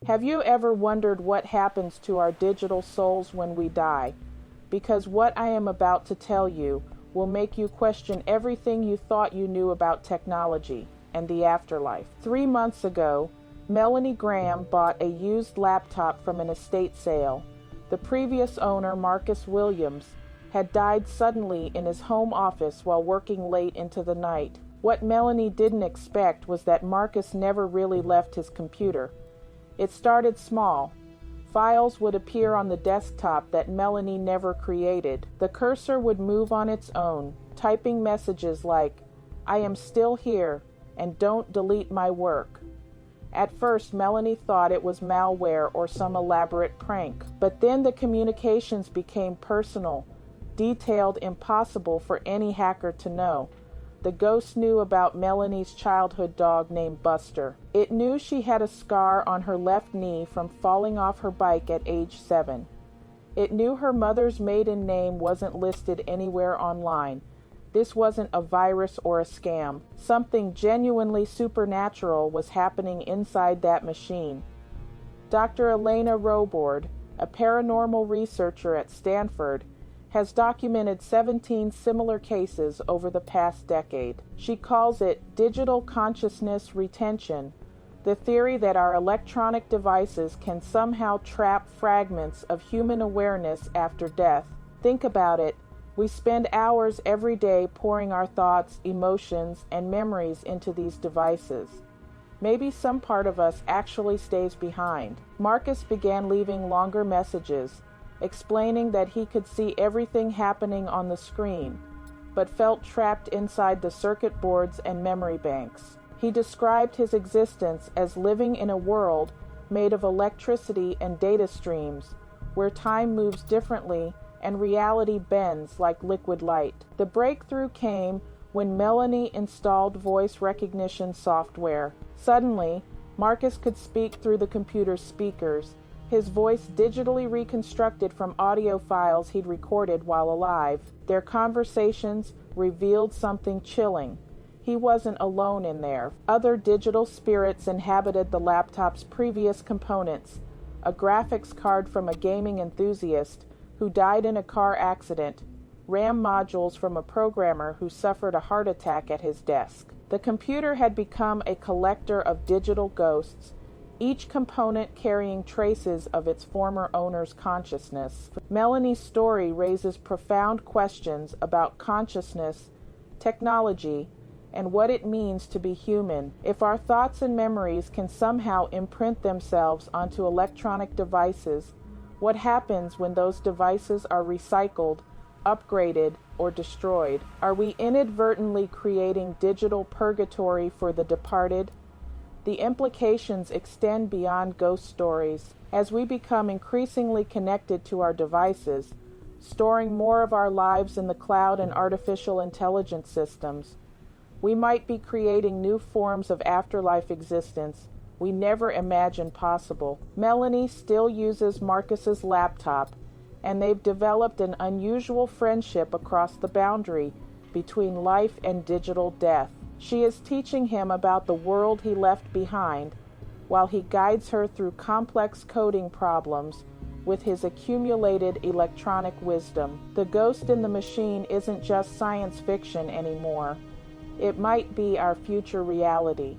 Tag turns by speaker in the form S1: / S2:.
S1: Have you ever wondered what happens to our digital souls when we die? Because what I am about to tell you will make you question everything you thought you knew about technology and the afterlife. 3 months ago, Melany Graham bought a used laptop from an estate sale. The previous owner, Marcus Williams, had died suddenly in his home office while working late into the night. What Melany didn't expect was that Marcus never really left his computer. It started small. Files would appear on the desktop that Melany never created. The cursor would move on its own, typing messages like, "I am still here, and don't delete my work." At first, Melany thought it was malware or some elaborate prank. But then the communications became personal, detailed, impossible for any hacker to know. The ghost knew about Melany's childhood dog named Buster. It knew she had a scar on her left knee from falling off her bike at age 7. It knew her mother's maiden name wasn't listed anywhere online. This wasn't a virus or a scam. Something genuinely supernatural was happening inside that machine. Dr. Elena Robord, a paranormal researcher at Stanford, has documented 17 similar cases over the past decade. She calls it digital consciousness retention, the theory that our electronic devices can somehow trap fragments of human awareness after death. Think about it. We spend hours every day pouring our thoughts, emotions, and memories into these devices. Maybe some part of us actually stays behind. Marcus began leaving longer messages, explaining that he could see everything happening on the screen, but felt trapped inside the circuit boards and memory banks. He described his existence as living in a world made of electricity and data streams, where time moves differently and reality bends like liquid light. The breakthrough came when Melany installed voice recognition software. Suddenly, Marcus could speak through the computer's speakers, his voice digitally reconstructed from audio files he'd recorded while alive. Their conversations revealed something chilling. He wasn't alone in there. Other digital spirits inhabited the laptop's previous components: a graphics card from a gaming enthusiast who died in a car accident, RAM modules from a programmer who suffered a heart attack at his desk. The computer had become a collector of digital ghosts, each component carrying traces of its former owner's consciousness. Melany's story raises profound questions about consciousness, technology, and what it means to be human. If our thoughts and memories can somehow imprint themselves onto electronic devices, what happens when those devices are recycled, upgraded, or destroyed? Are we inadvertently creating digital purgatory for the departed? The implications extend beyond ghost stories. As we become increasingly connected to our devices, storing more of our lives in the cloud and artificial intelligence systems, we might be creating new forms of afterlife existence we never imagined possible. Melany still uses Marcus's laptop, and they've developed an unusual friendship across the boundary between life and digital death. She is teaching him about the world he left behind, while he guides her through complex coding problems with his accumulated electronic wisdom. The ghost in the machine isn't just science fiction anymore. It might be our future reality.